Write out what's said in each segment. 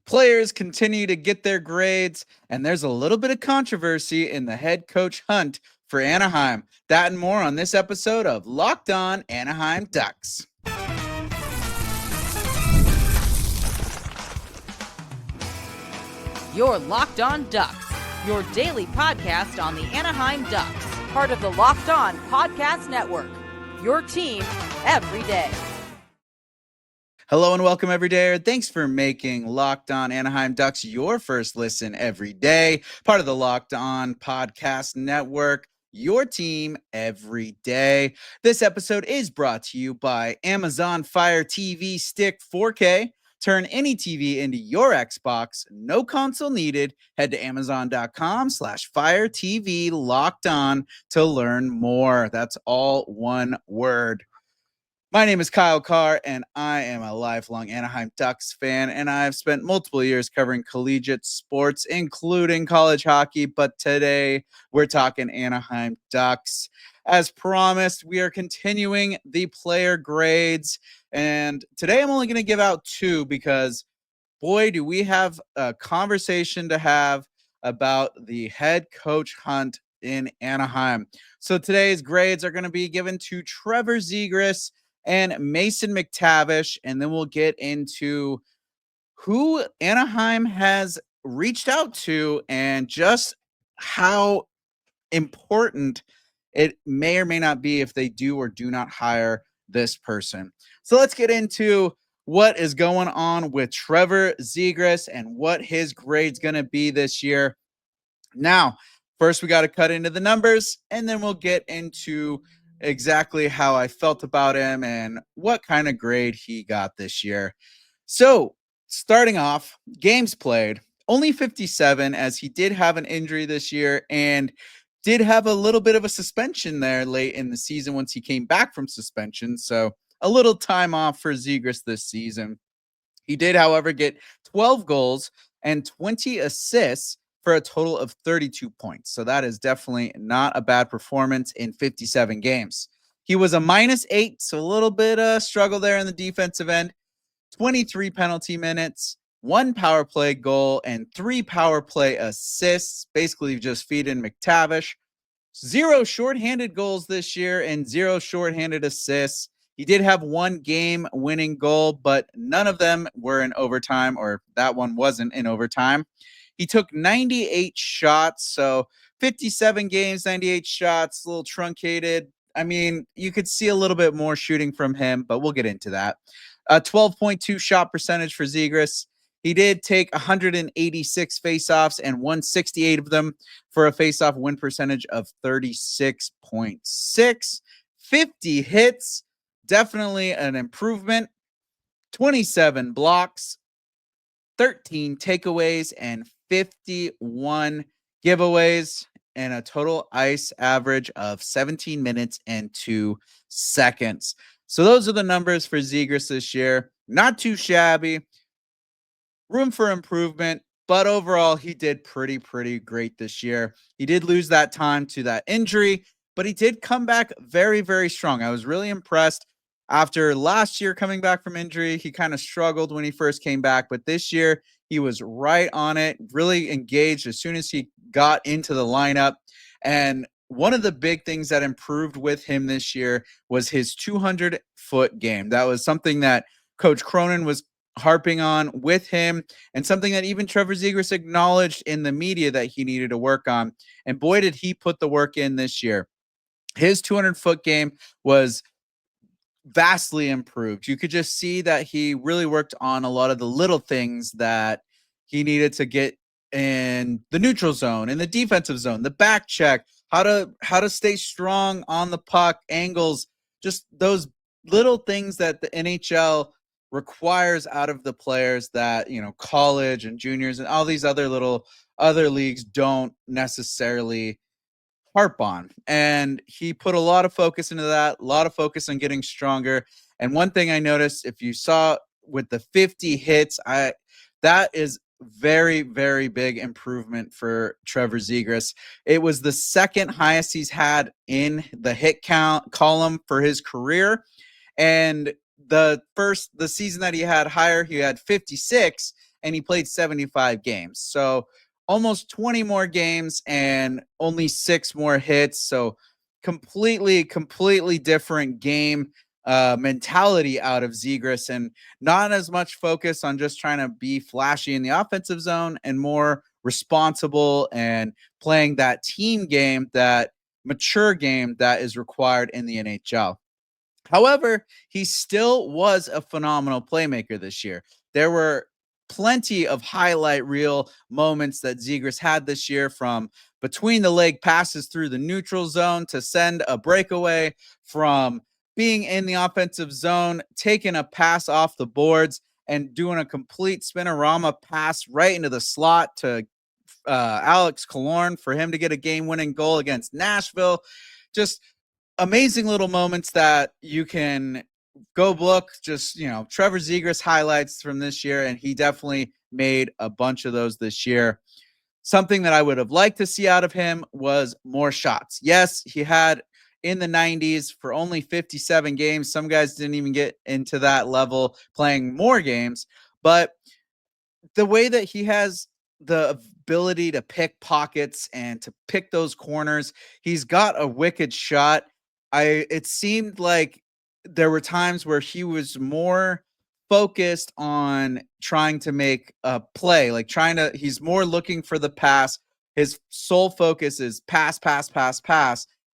Players continue to get their grades, and there's a little bit of controversy in the head coach hunt for Anaheim. That and more on this episode of Locked On Anaheim Ducks. You're Locked On Ducks, your daily podcast on the Anaheim Ducks, part of the Locked On Podcast Network, your team every day. Hello and welcome, everydayer. Thanks for making Locked On Anaheim Ducks your first listen every day. Part of the Locked On Podcast Network, your team every day. This episode is brought to you by Amazon Fire TV Stick 4K. Turn any TV into your Xbox. No console needed. Head to Amazon.com/Fire TV Locked On to learn more. That's all one word. My name is Kyle Carr, and I am a lifelong Anaheim Ducks fan, and I've spent multiple years covering collegiate sports, including college hockey, but today we're talking Anaheim Ducks. As promised, we are continuing the player grades, and today I'm only going to give out two because, boy, do we have a conversation to have about the head coach hunt in Anaheim. So today's grades are going to be given to Trevor Zegras and Mason McTavish, and then we'll get into who Anaheim has reached out to and just how important it may or may not be if they do or do not hire this person. So let's get into what is going on with Trevor Zegras and what his grade's going to be this year. Now, first we got to cut into the numbers, and then we'll get into exactly how I felt about him and what kind of grade he got this year. So, starting off, games played, only 57, as he did have an injury this year and did have a little bit of a suspension there late in the season once he came back from suspension. So, a little time off for Zegras this season. He did, however, get 12 goals and 20 assists for a total of 32 points. So that is definitely not a bad performance in 57 games. He was a -8, so a little bit of struggle there in the defensive end. 23 penalty minutes, 1 power play goal, and 3 power play assists, basically just feeding McTavish. 0 shorthanded goals this year and 0 shorthanded assists. He did have 1 game-winning goal, but none of them were in overtime, or that one wasn't in overtime. He took 98 shots, so 57 games, 98 shots, a little truncated. I mean, you could see a little bit more shooting from him, but we'll get into that. 12.2 shot percentage for Zegras. He did take 186 faceoffs and won 68 of them for a faceoff win percentage of 36.6. 50 hits, definitely an improvement. 27 blocks, 13 takeaways, and 51 giveaways, and a total ice average of 17 minutes and 2 seconds. So those are the numbers for Zegras this year. Not too shabby. Room for improvement, but overall he did pretty great this year. He did lose that time to that injury, but he did come back very, very strong. I was really impressed. After last year coming back from injury, he kind of struggled when he first came back, but this year he was right on it, really engaged as soon as he got into the lineup. And one of the big things that improved with him this year was his 200-foot game. That was something that Coach Cronin was harping on with him, and something that even Trevor Zegras acknowledged in the media that he needed to work on. And boy, did he put the work in this year. His 200-foot game was vastly improved. You could just see that he really worked on a lot of the little things that he needed to get in the neutral zone, in the defensive zone, the back check, how to stay strong on the puck, angles, just those little things that the NHL requires out of the players that, you know, college and juniors and all these other leagues don't necessarily harp on. And he put a lot of focus into that, a lot of focus on getting stronger. And one thing I noticed, if you saw with the 50 hits, that is very, very big improvement for Trevor Zegras. It was the second highest he's had in the hit count column for his career. And the season that he had higher, he had 56, and he played 75 games. So almost 20 more games and only 6 more hits. So completely different game mentality out of Zegras, and not as much focus on just trying to be flashy in the offensive zone and more responsible and playing that team game, that mature game that is required in the NHL. However, he still was a phenomenal playmaker this year. There were plenty of highlight reel moments that Zegras had this year, from between the leg passes through the neutral zone to send a breakaway, from being in the offensive zone, taking a pass off the boards and doing a complete spinorama pass right into the slot to Alex Killorn for him to get a game-winning goal against Nashville. Just amazing little moments that you can go look, just, Trevor Zegras highlights from this year, and he definitely made a bunch of those this year. Something that I would have liked to see out of him was more shots. Yes, he had in the 90s for only 57 games. Some guys didn't even get into that level playing more games, but the way that he has the ability to pick pockets and to pick those corners, he's got a wicked shot. It seemed like there were times where he was more focused on trying to make a play, like he's more looking for the pass. His sole focus is pass,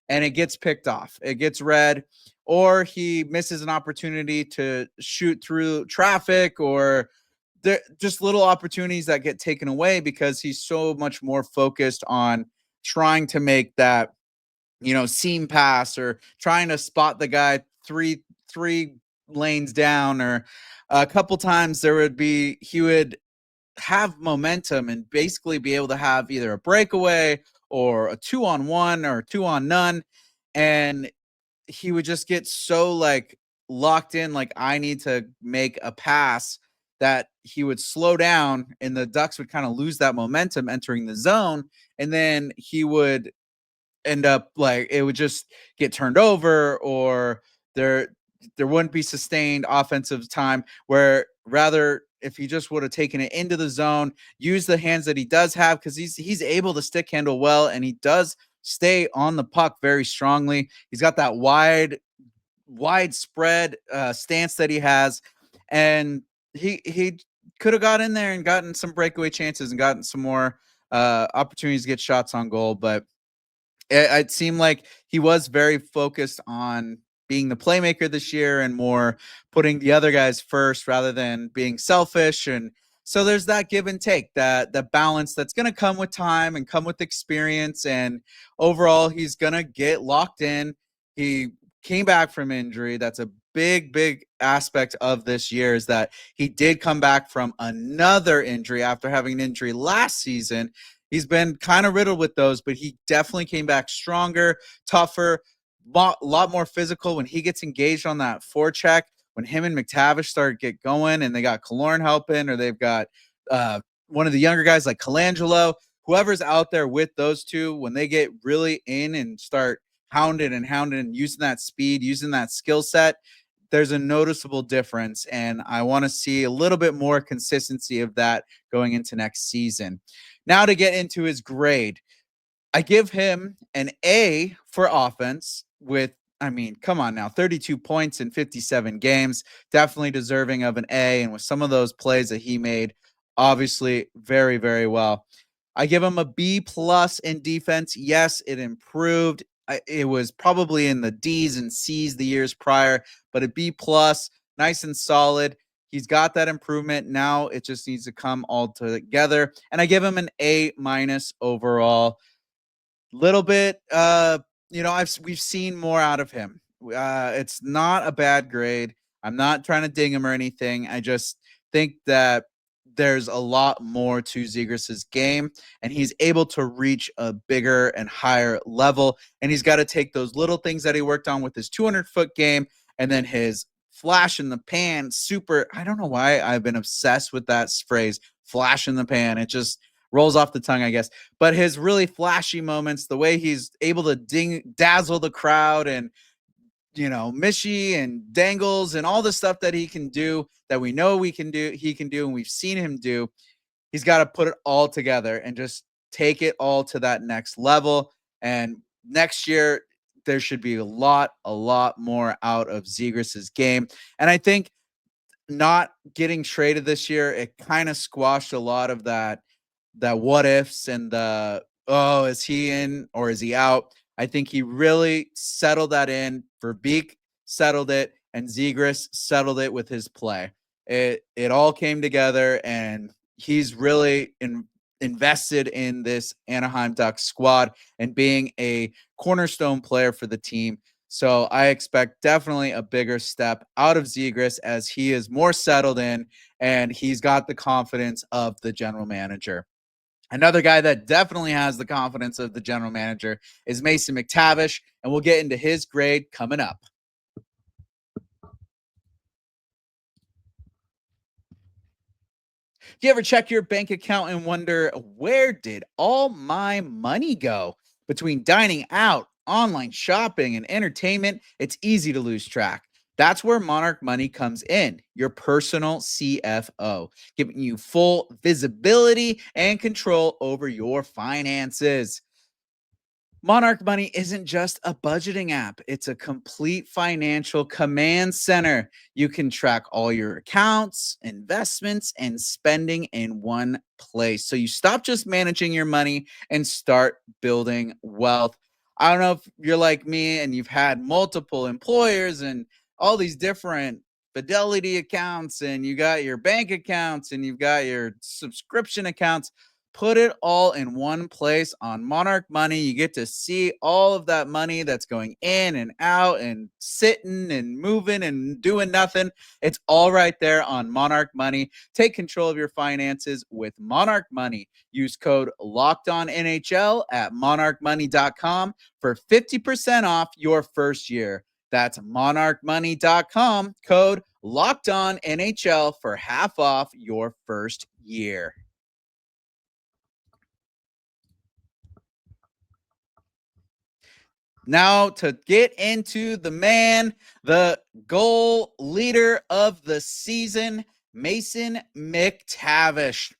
and it gets picked off. It gets read, or he misses an opportunity to shoot through traffic, or there just little opportunities that get taken away because he's so much more focused on trying to make that, seam pass, or trying to spot the guy three lanes down. Or a couple times he would have momentum and basically be able to have either a breakaway or a 2-on-1 or 2-on-none, and he would just get so locked in, like, I need to make a pass, that he would slow down and the Ducks would kind of lose that momentum entering the zone. And then he would end up, like, it would just get turned over, or there wouldn't be sustained offensive time, where rather if he just would have taken it into the zone, use the hands that he does have, because he's able to stick handle well, and he does stay on the puck very strongly. He's got that widespread stance that he has, and he could have got in there and gotten some breakaway chances and gotten some more opportunities to get shots on goal. But it seemed like he was very focused on being the playmaker this year and more putting the other guys first rather than being selfish. And so there's that give and take, that the balance that's going to come with time and come with experience. And overall, he's going to get locked in. He came back from injury. That's a big aspect of this year, is that he did come back from another injury after having an injury last season. He's been kind of riddled with those, but he definitely came back stronger, tougher, a lot more physical when he gets engaged on that forecheck. When him and McTavish start get going, and they got Killorn helping, or they've got one of the younger guys like Colangelo, whoever's out there with those two, when they get really in and start hounding and using that speed, using that skill set, there's a noticeable difference. And I want to see a little bit more consistency of that going into next season. Now to get into his grade, I give him an A for offense with, come on now, 32 points in 57 games, definitely deserving of an A. And with some of those plays that he made, obviously very well. I give him a B plus in defense. Yes, it improved. It was probably in the D's and C's the years prior, but a B plus, nice and solid. He's got that improvement. Now it just needs to come all together. And I give him an A minus overall. Little bit, we've seen more out of him. It's not a bad grade. I'm not trying to ding him or anything. I just think that there's a lot more to Zegras' game, and he's able to reach a bigger and higher level. And he's got to take those little things that he worked on with his 200-foot game, and then his flash in the pan, super. I don't know why I've been obsessed with that phrase, flash in the pan. It just rolls off the tongue, I guess. But his really flashy moments, the way he's able to dazzle the crowd and Mishy and dangles and all the stuff that he can do, that we know he can do, and we've seen him do. He's got to put it all together and just take it all to that next level. And next year, there should be a lot more out of Zegras's game. And I think not getting traded this year, it kind of squashed a lot of that what ifs and the, oh, is he in or is he out? I think he really settled that in. Verbeek settled it, and Zegras settled it with his play. It all came together, and he's really invested in this Anaheim Ducks squad and being a cornerstone player for the team. So I expect definitely a bigger step out of Zegras as he is more settled in and he's got the confidence of the general manager. Another guy that definitely has the confidence of the general manager is Mason McTavish, and we'll get into his grade coming up. Do you ever check your bank account and wonder, where did all my money go? Between dining out, online shopping, and entertainment, it's easy to lose track. That's where Monarch Money comes in, your personal CFO, giving you full visibility and control over your finances. Monarch Money isn't just a budgeting app, it's a complete financial command center. You can track all your accounts, investments, and spending in one place. So you stop just managing your money and start building wealth. I don't know if you're like me and you've had multiple employers and all these different fidelity accounts, and you got your bank accounts and you've got your subscription accounts. Put it all in one place on Monarch Money. You get to see all of that money that's going in and out and sitting and moving and doing nothing. It's all right there on Monarch Money. Take control of your finances with Monarch Money. Use code LOCKEDONNHL at monarchmoney.com for 50% off your first year. That's monarchmoney.com, code LOCKEDONNHL for half off your first year. Now to get into the man, the goal leader of the season, Mason McTavish.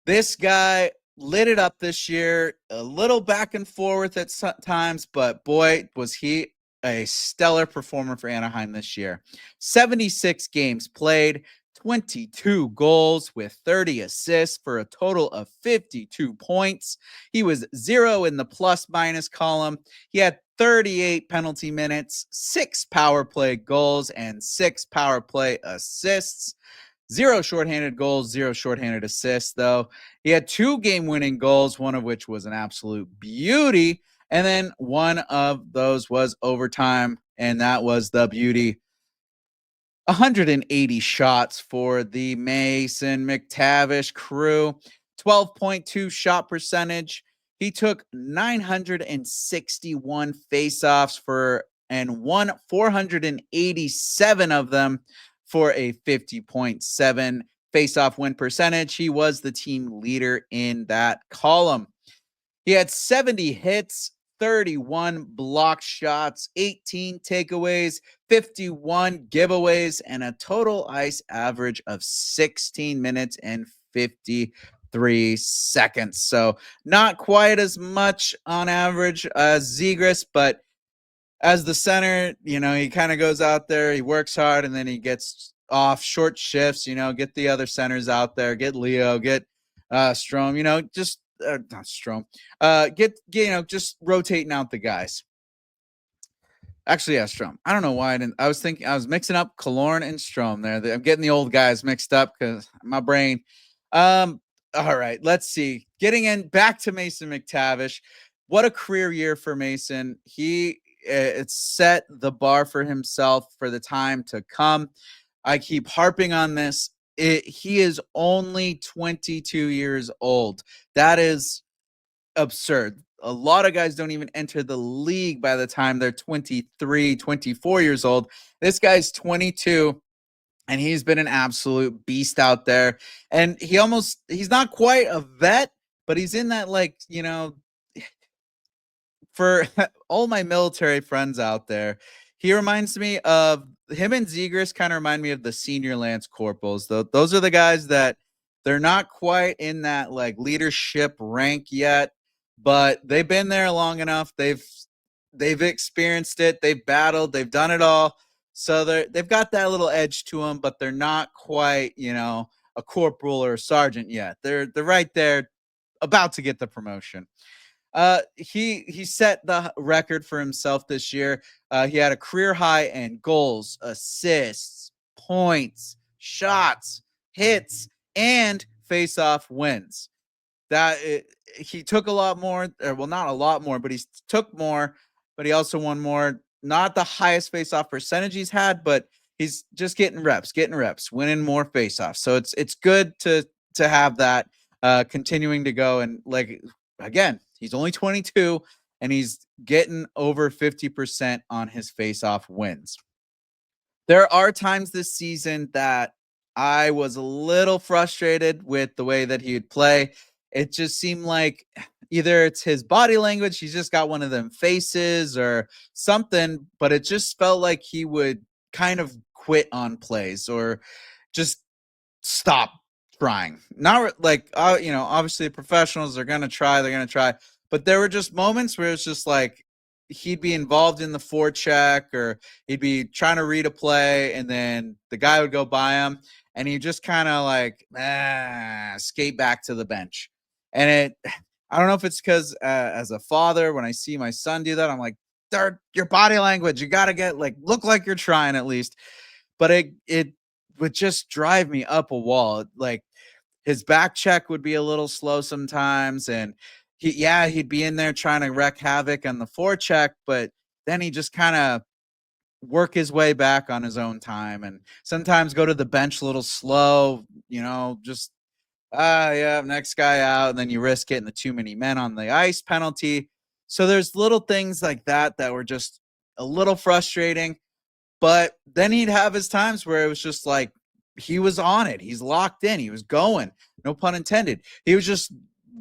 This guy lit it up this year, a little back and forth at times, but boy, was he a stellar performer for Anaheim this year. 76 games played, 22 goals with 30 assists for a total of 52 points. He was 0 in the plus minus column. He had 38 penalty minutes, 6 power play goals, and 6 power play assists. 0 shorthanded goals, 0 shorthanded assists, though. He had 2 game-winning goals, one of which was an absolute beauty. And then one of those was overtime, and that was the beauty. 180 shots for the Mason McTavish crew, 12.2 shot percentage. He took 961 faceoffs and won 487 of them for a 50.7 faceoff win percentage. He was the team leader in that column. He had 70 hits, 31 block shots, 18 takeaways, 51 giveaways, and a total ice average of 16 minutes and 53 seconds. So not quite as much on average as Zegras, but as the center, he kind of goes out there, he works hard, and then he gets off short shifts, get the other centers out there, get Leo, get Strome, just not Strome, just rotating out the guys. Actually, yeah, Strome. I don't know why I was mixing up Killorn and Strome there. I'm getting the old guys mixed up because my brain. All right, let's see. Getting in back to Mason McTavish. What a career year for Mason. It's set the bar for himself for the time to come. I keep harping on this. He is only 22 years old. That is absurd. A lot of guys don't even enter the league by the time they're 23, 24 years old. This guy's 22, and he's been an absolute beast out there. And he's not quite a vet, but he's in that, for all my military friends out there, He reminds me of him and Zegras kind of remind me of the senior Lance Corporals. Those are the guys that they're not quite in that like leadership rank yet, but they've been there long enough. They've experienced it. They've battled. They've done it all. So they've got that little edge to them, but they're not quite, a corporal or a sergeant yet. They're right there, about to get the promotion. He set the record for himself this year. He had a career high in goals, assists, points, shots, hits, and face-off wins. He took a lot more, well, not a lot more, but he took more, but he also won more. Not the highest face-off percentage he's had, but he's just getting reps, winning more face-offs. So it's good to have that continuing to go. And like again, he's only 22 and he's getting over 50% on his face-off wins. There are times this season that I was a little frustrated with the way that he would play. It just seemed like either it's his body language, he's just got one of them faces or something, but it just felt like he would kind of quit on plays or just stop trying. Not like obviously the professionals are gonna try, but there were just moments where it's just like he'd be involved in the forecheck or he'd be trying to read a play and then the guy would go by him and he'd just kind of like skate back to the bench. And I don't know if it's because as a father, when I see my son do that, I'm like, your body language, you got to get like look like you're trying at least. But it would just drive me up a wall. Like his back check would be a little slow sometimes, and he'd be in there trying to wreak havoc on the forecheck, but then he just kind of work his way back on his own time, and sometimes go to the bench a little slow. Just yeah, next guy out, and then you risk getting the too many men on the ice penalty. So there's little things like that were just a little frustrating. But then he'd have his times where it was just like he was on it. He's locked in. He was going. No pun intended. He was just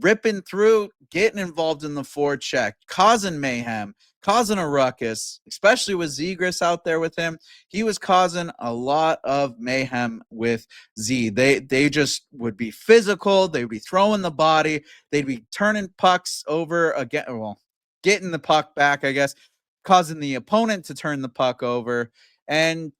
ripping through, getting involved in the forecheck, causing mayhem, causing a ruckus, especially with Zegras out there with him. He was causing a lot of mayhem with Z. They just would be physical. They'd be throwing the body. They'd be turning pucks over again. Well, getting the puck back, I guess, causing the opponent to turn the puck over and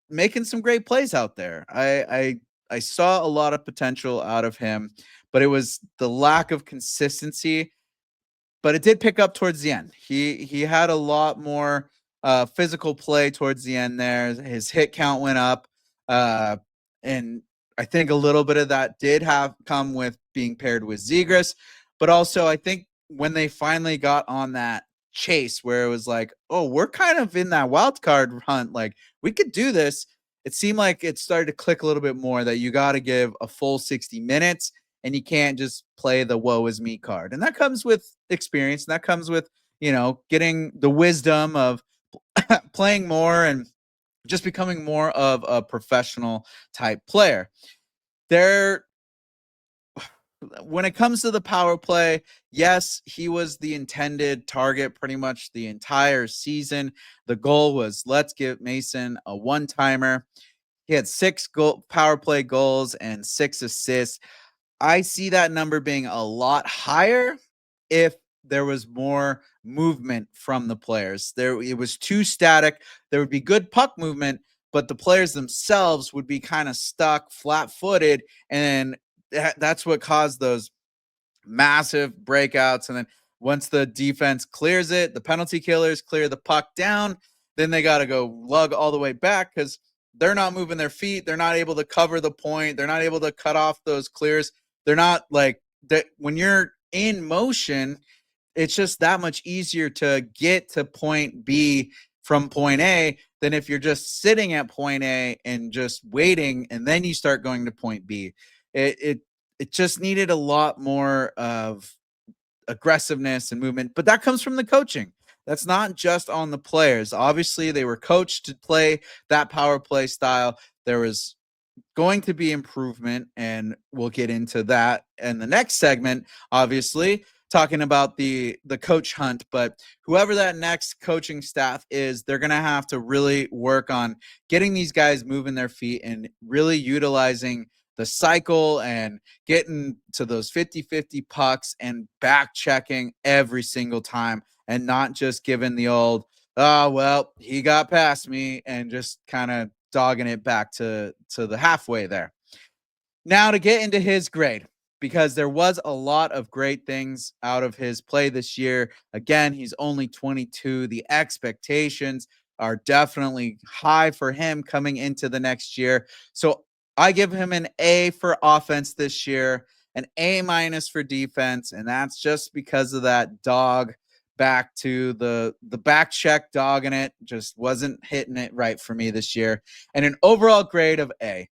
making some great plays out there. I saw a lot of potential out of him, but it was the lack of consistency. But it did pick up towards the end. He had a lot more physical play towards the end there. His hit count went up, and I think a little bit of that did have come with being paired with Zegras. But also, I think when they finally got on that chase where it was like, oh, we're kind of in that wild card hunt, like we could do this. It seemed like it started to click a little bit more that you got to give a full 60 minutes and you can't just play the woe is me card. And that comes with experience. And that comes with, getting the wisdom of playing more and just becoming more of a professional type player. When it comes to the power play, yes, he was the intended target pretty much the entire season. The goal was let's give Mason a one-timer. He had 6 power play goals and 6 assists. I see that number being a lot higher if there was more movement from the players. It was too static. There would be good puck movement, but the players themselves would be kind of stuck, flat-footed, and that's what caused those massive breakouts. And then once the defense clears it, the penalty killers clear the puck down, then they got to go lug all the way back because they're not moving their feet. They're not able to cover the point. They're not able to cut off those clears. They're not like that. When you're in motion, it's just that much easier to get to point B from point A than if you're just sitting at point A and just waiting and then you start going to point B. It just needed a lot more of aggressiveness and movement, but that comes from the coaching. That's not just on the players. Obviously, they were coached to play that power play style. There was going to be improvement, and we'll get into that in the next segment, obviously, talking about the coach hunt, but whoever that next coaching staff is, they're going to have to really work on getting these guys moving their feet and really utilizing the cycle and getting to those 50-50 pucks and back checking every single time and not just giving the old, oh, well, he got past me and just kind of dogging it back to the halfway there. Now to get into his grade, because there was a lot of great things out of his play this year. Again, he's only 22. The expectations are definitely high for him coming into the next year. So I give him an A for offense this year, an A minus for defense, and that's just because of that dog back to the back check dog in it. Just wasn't hitting it right for me this year. And an overall grade of A.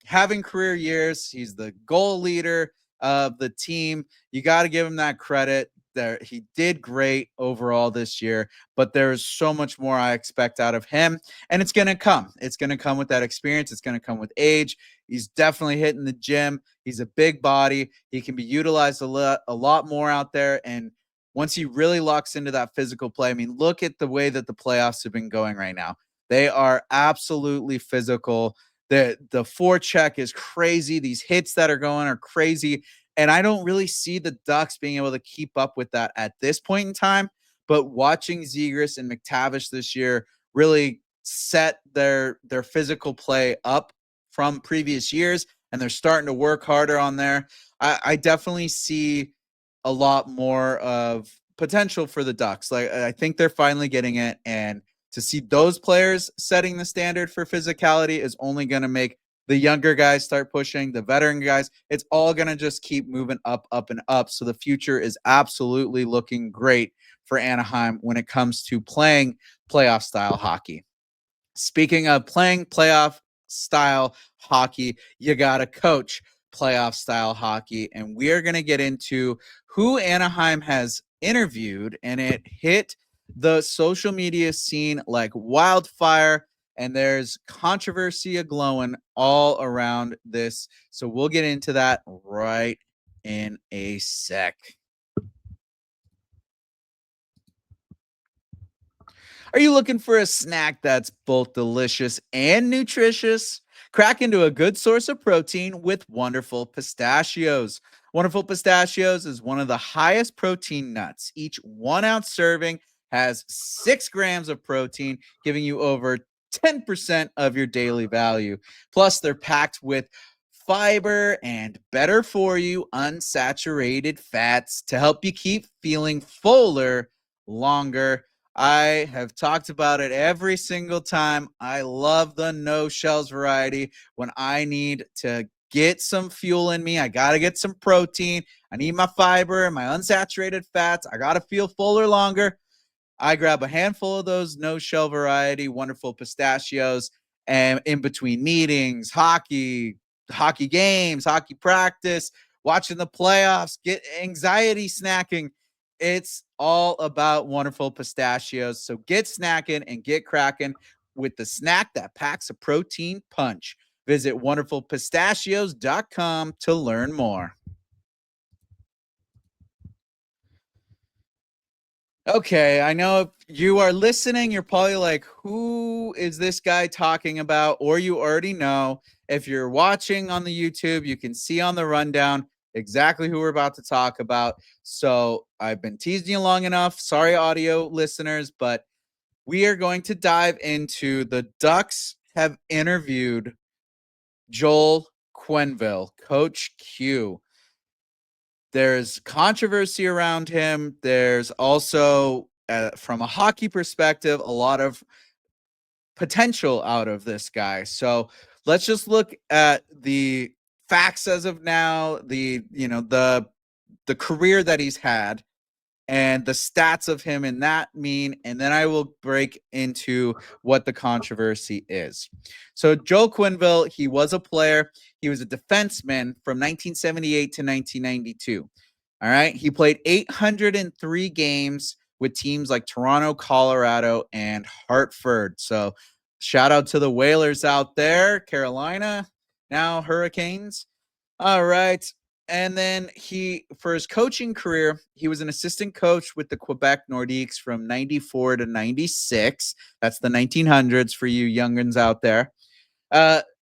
Having career years, he's the goal leader of the team. You got to give him that credit. There, he did great overall this year, but there's so much more I expect out of him, and it's going to come. It's going to come with that experience. It's going to come with age. He's definitely hitting the gym. He's a big body. He can be utilized a lot more out there, and once he really locks into that physical play, I mean, look at the way that the playoffs have been going right now. They are absolutely physical. The forecheck is crazy. These hits that are going are crazy. And I don't really see the Ducks being able to keep up with that at this point in time. But watching Zegras and McTavish this year really set their physical play up from previous years, and they're starting to work harder on there. I definitely see a lot more of potential for the Ducks. Like, I think they're finally getting it, and to see those players setting the standard for physicality is only going to make the younger guys start pushing, the veteran guys. It's all going to just keep moving up, up, and up. So the future is absolutely looking great for Anaheim when it comes to playing playoff style hockey. Speaking of playing playoff style hockey, you got to coach playoff style hockey. And we are going to get into who Anaheim has interviewed, and it hit the social media scene like wildfire, and there's controversy a-glowing all around this. So we'll get into that right in a sec. Are you looking for a snack that's both delicious and nutritious? Crack into a good source of protein with Wonderful Pistachios. Wonderful Pistachios is one of the highest protein nuts. Each 1 ounce serving has 6 grams of protein, giving you over 10% of your daily value. Plus, they're packed with fiber and better for you unsaturated fats to help you keep feeling fuller longer. I have talked about it every single time. I love the no shells variety. When I need to get some fuel in me, I got to get some protein. I need my fiber and my unsaturated fats. I got to feel fuller longer. I grab a handful of those no shell variety Wonderful Pistachios, and in between meetings, hockey games, hockey practice, watching the playoffs, get anxiety snacking. It's all about Wonderful Pistachios. So get snacking and get cracking with the snack that packs a protein punch. Visit wonderfulpistachios.com to learn more. Okay, I know if you are listening, you're probably like, who is this guy talking about? Or you already know. If you're watching on the YouTube, you can see on the rundown exactly who we're about to talk about. So I've been teasing you long enough. Sorry, audio listeners, but we are going to dive into the Ducks have interviewed Joel Quenneville, Coach Q. There's controversy around him. There's also, from a hockey perspective, a lot of potential out of this guy. So let's just look at the facts as of now, the career that he's had and the stats of him in that mean, and then I will break into what the controversy is. So Joel Quenneville, he was a player. He was a defenseman from 1978 to 1992. All right. He played 803 games with teams like Toronto, Colorado, and Hartford. So shout out to the Whalers out there, Carolina, now Hurricanes. All right. And then for his coaching career, he was an assistant coach with the Quebec Nordiques from 94 to 96. That's the 1900s for you youngins out there.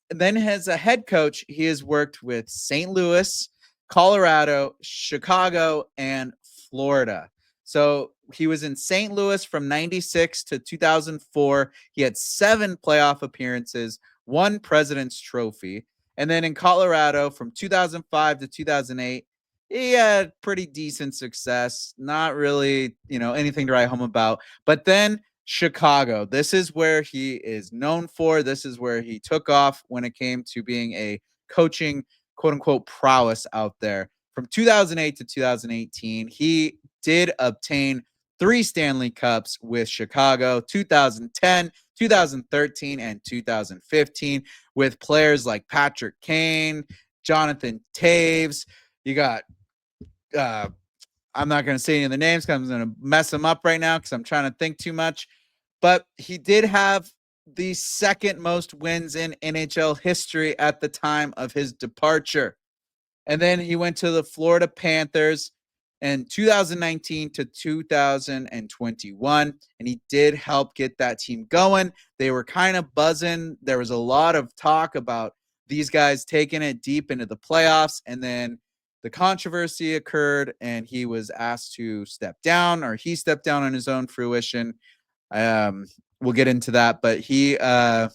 Then as a head coach, he has worked with St. Louis, Colorado, Chicago, and Florida. So he was in St. Louis from 96 to 2004. He had 7 playoff appearances, 1 President's Trophy. And then in Colorado from 2005 to 2008, he had pretty decent success. Not really, anything to write home about. But then Chicago. This is where he is known for. This is where he took off when it came to being a coaching, quote unquote, prowess out there. From 2008 to 2018, he did obtain 3 Stanley Cups with Chicago, 2010, 2013, and 2015, with players like Patrick Kane, Jonathan Toews. You got I'm not going to say any of the names because I'm going to mess them up right now because I'm trying to think too much. But he did have the second most wins in NHL history at the time of his departure. And then he went to the Florida Panthers in 2019 to 2021. And he did help get that team going. They were kind of buzzing. There was a lot of talk about these guys taking it deep into the playoffs. And then the controversy occurred and he was asked to step down, or he stepped down on his own fruition. We'll get into that, but he's been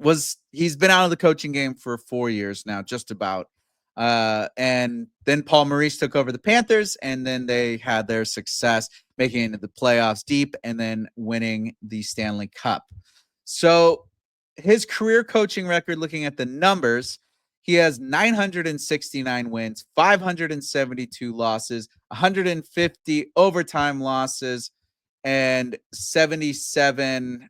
out of the coaching game for 4 years now, just about. And then Paul Maurice took over the Panthers, and then they had their success making it into the playoffs deep and then winning the Stanley Cup. So his career coaching record, looking at the numbers, he has 969 wins, 572 losses, 150 overtime losses, and 77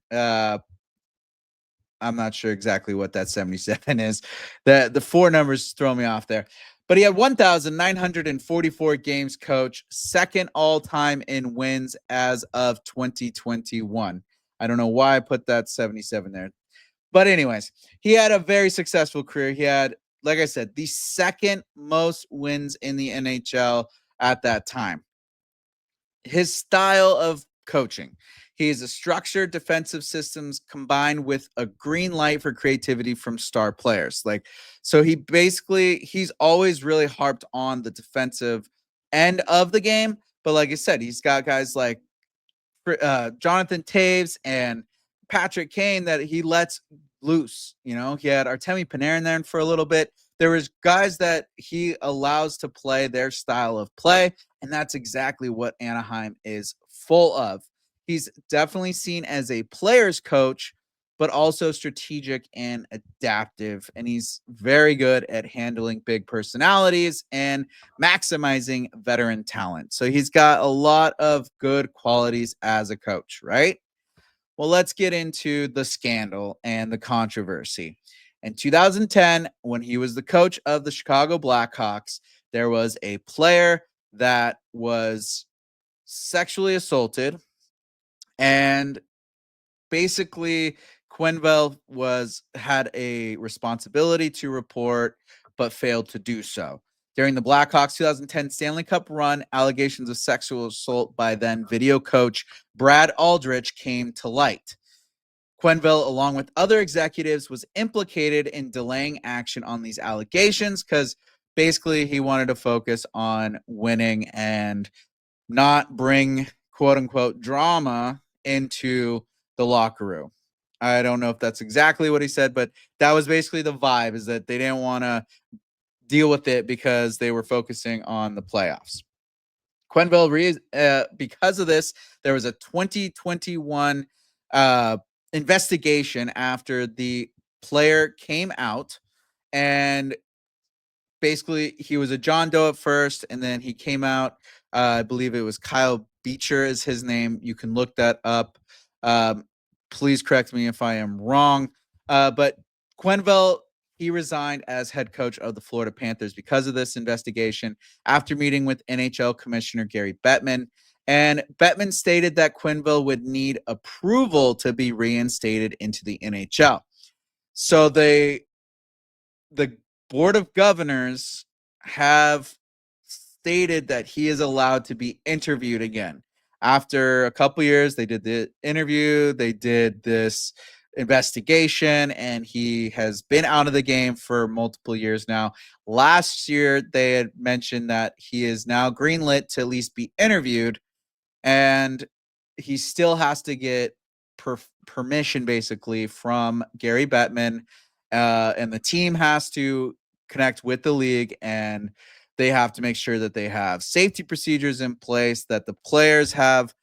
I'm not sure exactly what that 77 is. The 4 numbers throw me off there. But he had 1,944 games coached, second all-time in wins as of 2021. I don't know why I put that 77 there. But anyways, he had a very successful career. He had, like I said, the second most wins in the NHL at that time. His style of coaching. He is a structured defensive systems combined with a green light for creativity from star players. So he's always really harped on the defensive end of the game. But like I said, he's got guys like Jonathan Toews and Patrick Kane that he lets loose. He had Artemi Panarin there for a little bit. There was guys that he allows to play their style of play, and that's exactly what Anaheim is full of. He's definitely seen as a player's coach, but also strategic and adaptive, and he's very good at handling big personalities and maximizing veteran talent. So he's got a lot of good qualities as a coach, right? Well, let's get into the scandal and the controversy. In 2010, when he was the coach of the Chicago Blackhawks, there was a player that was sexually assaulted, and basically Quenneville had a responsibility to report but failed to do so. During the Blackhawks 2010 Stanley Cup run, allegations of sexual assault by then video coach Brad Aldrich came to light. Quenneville, along with other executives, was implicated in delaying action on these allegations because basically he wanted to focus on winning and not bring quote-unquote drama into the locker room. I don't know if that's exactly what he said, but that was basically the vibe, is that they didn't want to deal with it because they were focusing on the playoffs. Quenneville, because of this, there was a 2021 investigation after the player came out, and basically he was a John Doe at first, and then he came out. I believe it was Kyle Beecher is his name. You can look that up. Please correct me if I am wrong. But Quenneville, he resigned as head coach of the Florida Panthers because of this investigation after meeting with NHL Commissioner Gary Bettman. And Bettman stated that Quenneville would need approval to be reinstated into the NHL. So the Board of Governors have stated that he is allowed to be interviewed again. After a couple years, they did the interview, they did this investigation, and he has been out of the game for multiple years now. Last year, they had mentioned that he is now greenlit to at least be interviewed, and he still has to get permission basically from Gary Bettman, and the team has to connect with the league, and they have to make sure that they have safety procedures in place, that the players have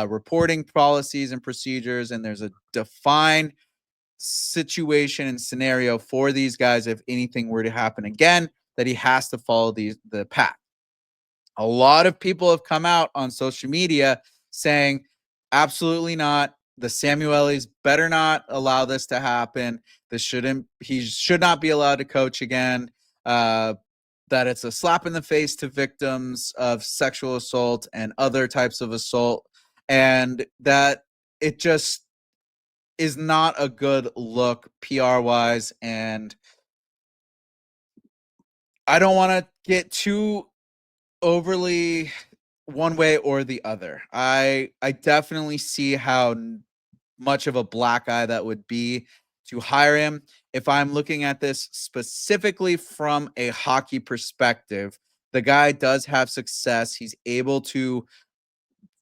reporting policies and procedures, and there's a defined situation and scenario for these guys if anything were to happen again, that he has to follow the path. A lot of people have come out on social media saying, absolutely not. The Samuelis better not allow this to happen. He should not be allowed to coach again. That it's a slap in the face to victims of sexual assault and other types of assault, and that it just is not a good look PR wise. And I don't want to get too overly one way or the other. I definitely see how much of a black eye that would be to hire him. If I'm looking at this specifically from a hockey perspective, the guy does have success. He's able to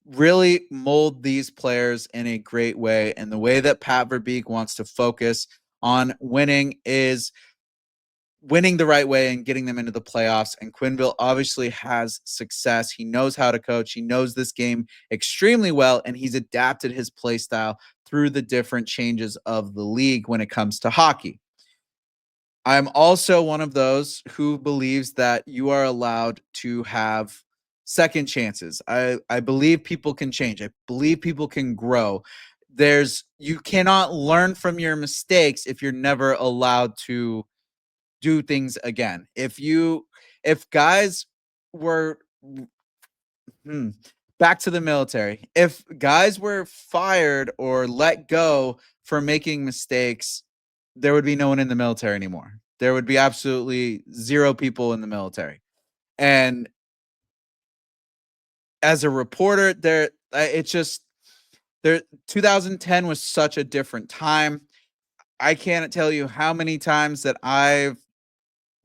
really mold these players in a great way. And the way that Pat Verbeek wants to focus on winning is winning the right way and getting them into the playoffs. And Quenneville obviously has success. He knows how to coach. He knows this game extremely well, and he's adapted his play style through the different changes of the league when it comes to hockey. I'm also one of those who believes that you are allowed to have second chances. I believe people can change. I believe people can grow. You cannot learn from your mistakes if you're never allowed to do things again. If guys were back to the military, if guys were fired or let go for making mistakes, there would be no one in the military anymore. There would be absolutely zero people in the military. And as a reporter, it's just there 2010 was such a different time. I can't tell you how many times that I've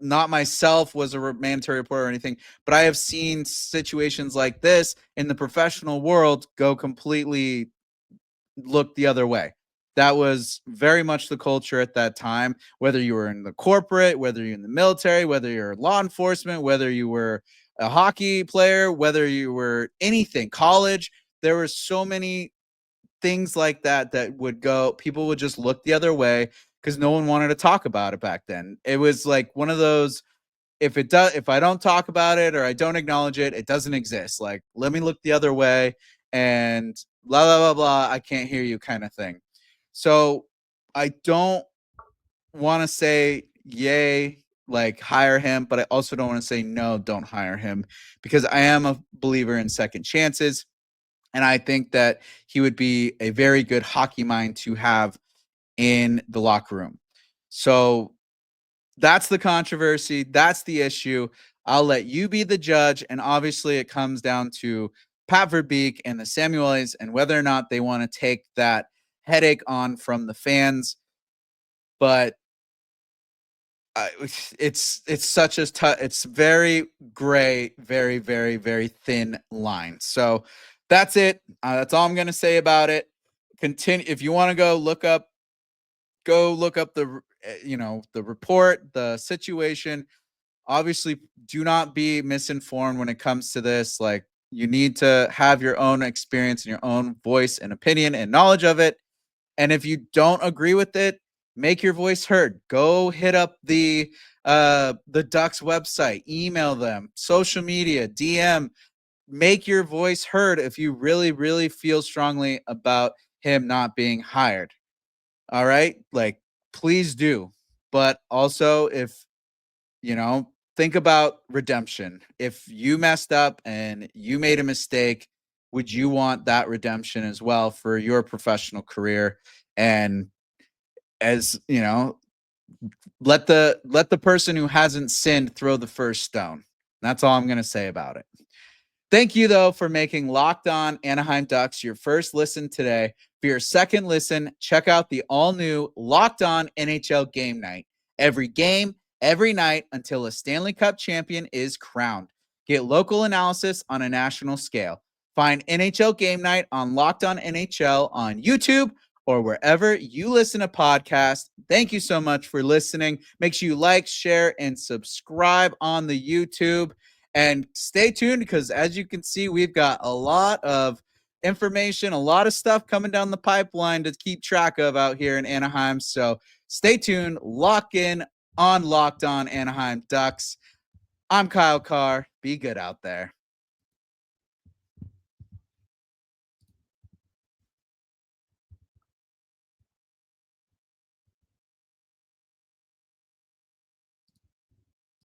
not myself was a mandatory reporter or anything, but I have seen situations like this in the professional world go completely look the other way. That was very much the culture at that time, whether you were in the corporate, whether you're in the military, whether you're law enforcement, whether you were a hockey player, whether you were anything, college. There were so many things like that people would just look the other way because no one wanted to talk about it back then. It was like one of those, if I don't talk about it or I don't acknowledge it, it doesn't exist. Like, let me look the other way and blah blah blah blah. I can't hear you kind of thing. So I don't want to say yay, like hire him, but I also don't want to say no, don't hire him, because I am a believer in second chances. And I think that he would be a very good hockey mind to have in the locker room. So that's the controversy. That's the issue. I'll let you be the judge. And obviously, it comes down to Pat Verbeek and the Samuelis and whether or not they want to take that headache on from the fans. But it's such a it's very gray, very, very, very thin line. So that's it. That's all I'm going to say about it. Continue. If you want to go look up the the report, the situation. Obviously, do not be misinformed when it comes to this. Like, you need to have your own experience and your own voice and opinion and knowledge of it. And if you don't agree with it, make your voice heard. Go hit up the Ducks website, email them, social media, DM. Make your voice heard if you really, really feel strongly about him not being hired. All right? Like, please do. But also, if, think about redemption. If you messed up and you made a mistake, would you want that redemption as well for your professional career? And as let the person who hasn't sinned throw the first stone. That's all I'm going to say about it. Thank you, though, for making Locked On Anaheim Ducks your first listen today. For your second listen, check out the all-new Locked On NHL Game Night. Every game, every night, until a Stanley Cup champion is crowned. Get local analysis on a national scale. Find NHL Game Night on Locked On NHL on YouTube or wherever you listen to podcasts. Thank you so much for listening. Make sure you like, share, and subscribe on the YouTube. And stay tuned because, as you can see, we've got a lot of information, a lot of stuff coming down the pipeline to keep track of out here in Anaheim. So stay tuned, lock in on Locked On Anaheim Ducks. I'm Kyle Carr. Be good out there.